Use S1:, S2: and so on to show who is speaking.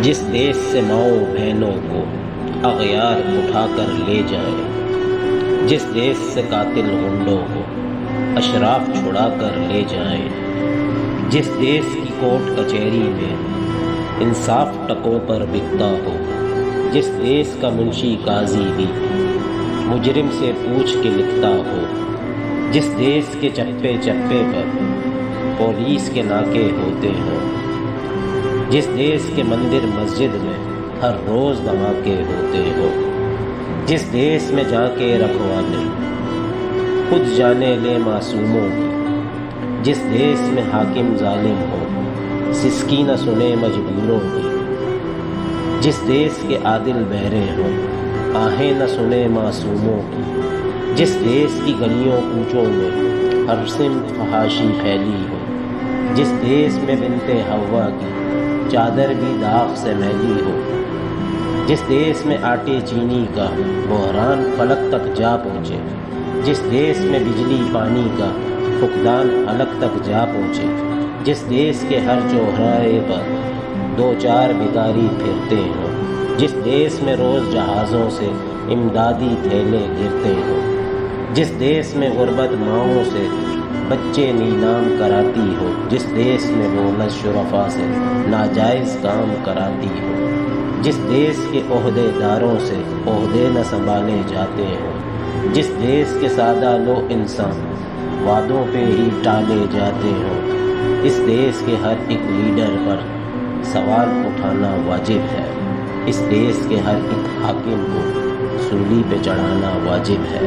S1: جس دیش سے ماؤں بہنوں کو اغیار اٹھا کر لے جائیں، جس دیش سے قاتل غنڈوں کو اشراف چھڑا کر لے جائیں، جس دیش کی کورٹ کچہری میں انصاف ٹکوں پر بکتا ہو، جس دیش کا منشی قاضی بھی مجرم سے پوچھ کے لکھتا ہو، جس دیش کے چپے چپے پر پولیس کے ناکے ہوتے ہوں، جس دیش کے مندر مسجد میں ہر روز دھماکے ہوتے ہوں، جس دیش میں جا کے رکھوالی خود جانے لے معصوموں کی، جس دیش میں حاکم ظالم ہو سسکی نہ سنے مجبوروں کی، جس دیش کے عادل بہرے ہوں آہیں نہ سنے معصوموں کی، جس دیش کی گلیوں کوچوں میں ہر سمت فحاشی پھیلی ہو، جس دیش میں بنت حوا کی چادر بھی داغ سے میلی ہو، جس دیش میں آٹے چینی کا بحران فلک تک جا پہنچے، جس دیش میں بجلی پانی کا فقدان حلق تک جا پہنچے، جس دیش کے ہر چوراہے پر دو چار بھکاری پھرتے ہوں، جس دیش میں روز جہازوں سے امدادی تھیلے گرتے ہوں، جس دیش میں غربت ماؤں سے بچے نیلام کراتی ہو، جس دیش میں دولت شرفا سے ناجائز کام کراتی ہو، جس دیش کے عہدے داروں سے عہدے نہ سنبھالے جاتے ہوں، جس دیش کے سادہ لو انسان وعدوں پہ ہی ٹالے جاتے ہوں، اس دیش کے ہر ایک لیڈر پر سوال اٹھانا واجب ہے، اس دیش کے ہر ایک حاکم کو سولی پہ چڑھانا واجب ہے۔